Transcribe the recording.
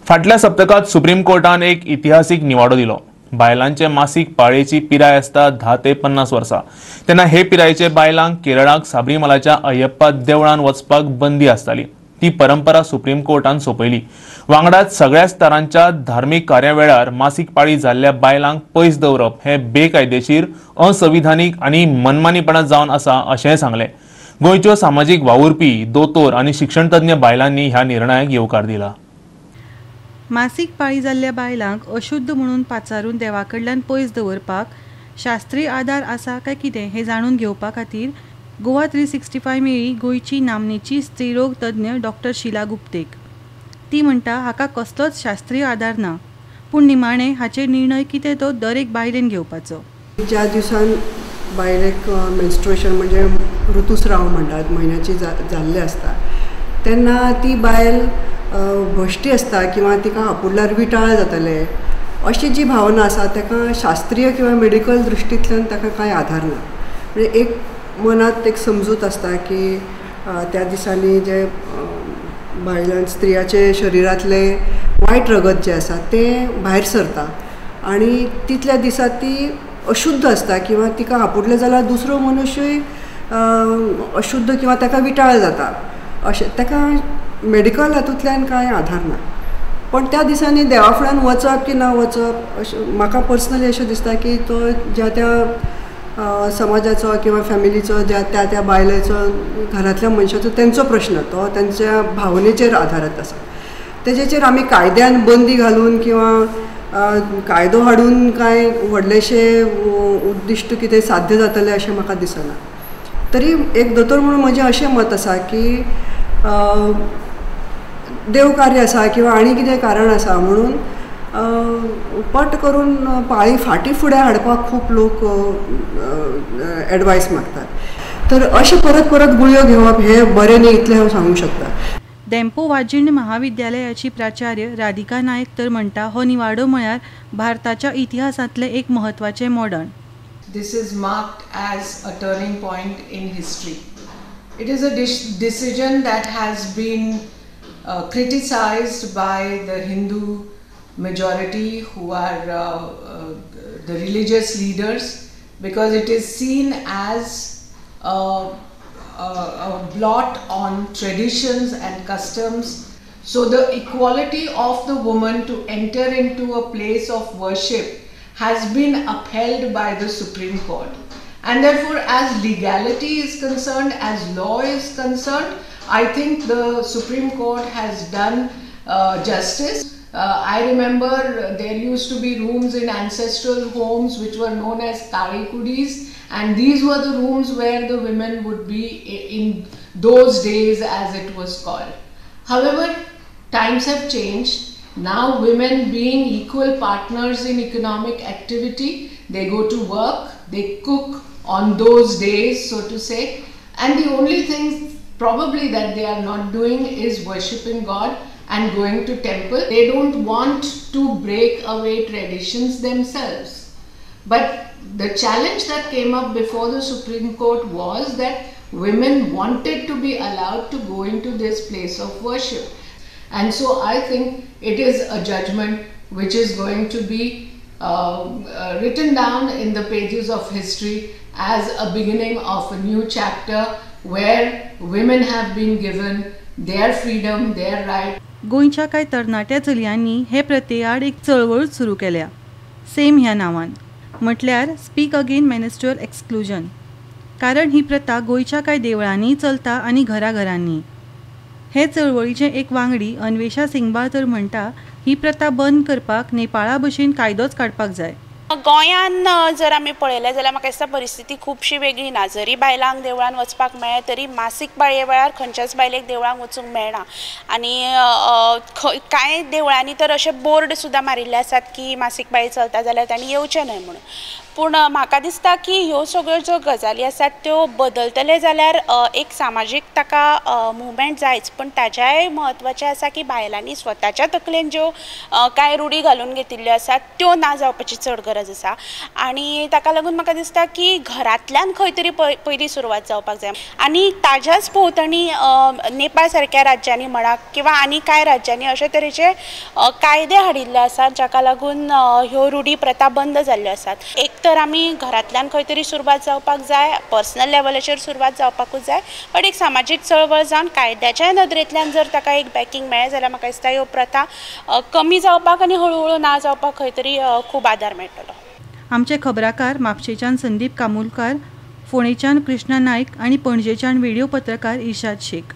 फाटल्या सप्तकात सुप्रीम कोर्टान एक इतिहासीक निवाडो दिलो। बायलांचे मासिक पाळयेची पिराय आसता 10 ते 50 वर्सां। तेन्ना हे पिरायेचे बायलांक केरळाक साबरीमालाच्या अय्यप्पा देवळान वचपाक बंदी आसताली। ती परंपरा सुप्रीम कोर्टान सोपयली। वांगडाच सगळ्या स्तरांच्या धार्मिक कार्यावेळार मासिक पाळी जाल्ल्या बायलांक पयस दवरप हे बेकायदेशीर, असंविधानीक आनी मनमानीपणां जावन आसा अशेंय सांगले। गोंयच्यो सामाजीक वावुरपी, दोतोर आनी शिक्षणतज्ञ बायलांनी ह्या निर्णयाक येवकार दिला। मासिक पाळी जाल्ल्या बायलांक अशुद्ध म्हणून पाचारून देवाकडल्यान पयस दवरपाक शास्त्रीय आधार आसा काय कितें हें जाणून घेवपा खातीर गोवा 365 मेळ्ळी गोंयची नामनेची स्त्रीरोग तज्ञ डॉक्टर शीला गुप्तेक। ती म्हणटा हाका कसलोच शास्त्रीय आधार ना, पूण निमाणें हाचेर निर्णय कितें तो दर एक बायलेन घेवपाचो। ज्या दिसान बायलेक मेन्स्ट्रुएशन म्हणजे ऋतुस्राव म्हणटात, म्हयन्याची जाल्ले आसता तेन्ना ती बायल भश्टी आसता किंवा तिका आपुडल्यार विटाळ जातले अशी जी भावना आसा ताका शास्त्रीय किंवा मेडिकल दृश्टींतल्यान ताका कांय आधार ना। म्हणजे एक मनात एक समजूत आसता की त्या दिसांनी जे बायलां स्त्रियाचे शरिरांतले वायट रगत जे आसा तें भायर सरता आनी तितल्या दिसा ती अशुद्ध आसता किंवा तिका आपुडले जाल्यार दुसरो मनुष्यूय अशुद्ध किंवा ताका विटाळ जाता अशें ताका मेडिकल हातूंतल्यान कांय आधार ना। पण त्या दिसांनी देवा फुड्यान वचप की ना वचप अशें म्हाका पर्सनली अशें दिसता की तो ज्या त्या समाजाचो किंवा फॅमिलीचो ज्या त्या बायलेचो घरांतल्या मनशाचो तेंचो प्रश्न तो तेंच्या भावनेचेर आधारीत आसा। तेजेचेर आमी कायद्यान बंदी घालून किंवा कायदो हाडून कांय व्हडलेशे उद्दिश्ट कितें साध्य जातलें अशें म्हाका दिसना। तरी एक दोतोर म्हणून म्हजें अशें मत आसा की देव कार्य आसा किंवा आनी कितें कारण आसा म्हणून पट करून पाळी फाटी फुडें हाडपाक खूब लोक एडवायस मागतात। तर अशें परत परत गुळयो घेवप हें बरें न्ही इतलें हांव सांगूंक शकता। देंपो वाजिण्य महाविद्यालयाची प्राचार्य राधिका नायक तर म्हणटा हो निवाडो म्हळ्यार भारताच्या इतिहासांतले एक म्हत्वाचें modern. This is marked as a turning point in history. It is a decision that has been criticized by the Hindu majority who are the religious leaders because it is seen as a blot on traditions and customs. So the equality of the woman to enter into a place of worship has been upheld by the Supreme Court. And therefore, as legality is concerned, as law is concerned, I think the Supreme Court has done justice. I remember there used to be rooms in ancestral homes which were known as Tarikudis, and these were the rooms where the women would be in those days, as it was called. However, times have changed. Now women being equal partners in economic activity, they go to work, they cook on those days, so to say, and the only thing probably that they are not doing is worshipping God and going to temple. They don't want to break away traditions themselves. But the challenge that came up before the Supreme Court was that women wanted to be allowed to go into this place of worship. And so I think it is a judgment which is going to be written down in the pages of history as a beginning of a new chapter where women have been given their freedom, their right. गोंयच्या कांय तरणाट्या चलयांनी हे प्रथेआड एक चळवळ सुरू केल्या, same ह्या नांवान, म्हटल्यार स्पीक अगेन मेनिस्ट्रुअल एक्सक्लुजन। कारण ही प्रथा गोंयच्या कांय देवळांनी चलता आनी घराघरांनी। हे चळवळीचे एक वांगडी अन्वेषा सिंगबाळ तर म्हणटा ही प्रथा बंद करपाक नेपाळा भशेन कायदोच काडपाक जाय। गोंयान जर आमी पळयलें जाल्यार म्हाका दिसता परिस्थिती खुबशी वेगळी ना। जरी बायलांक देवळान वचपाक मेळ्ळें तरी मासीक पाळये वेळार खंयच्याच बायलेक देवळांक वचूंक मेळना। आनी कांय देवळांनी तर अशे बोर्ड सुद्दां मारिल्ले आसात की मासीक पाळी चलता जाल्यार तांणी येवचें न्हय म्हणून। पूण म्हाका दिसता की ह्यो सगळ्यो ज्यो गजाली आसात त्यो बदलतले जाल्यार एक सामाजीक ताका मुवमेंट जायच, पण ताच्याय म्हत्वाचें आसा की बायलांनी स्वताच्या तकलेन ज्यो कांय रुढी घालून घेतिल्ल्यो आसात त्यो ना जावपाची चड गरज आसा. आनी ताका लागून म्हाका दिसता की घरांतल्यान खंय तरी पयली सुरवात जावपाक जाय. आनी ताज्याच भोंवतणी नेपाळ सारक्या राज्यांनी म्हणा किंवा आनी कांय राज्यांनी अशे तरेचे कायदे हाडिल्ले आसात जाका लागून ह्यो रुढी प्रथा बंद जाल्ल्यो आसात. एक तर आमी घरांतल्यान खंय तरी सुरवात जावपाक जाय, पर्सनल लेवलाचेर सुरवात जावपाकूच जाय, बट एक सामाजीक चळवळ जावन कायद्याच्या नदरेंतल्यान जर ताका एक बॅकींग मेळ्ळें जाल्यार म्हाका दिसता ह्यो प्रथा कमी जावपाक आनी हळू हळू ना जावपाक खंय तरी खूब आदार मेळटलो. आमचे खबराकार म्हापशेच्यान संदीप कामुलकार, फोंडेच्यान कृष्णा नायक आणि पणजेच्यान व्हिडिओ पत्रकार इर्शाद शेख.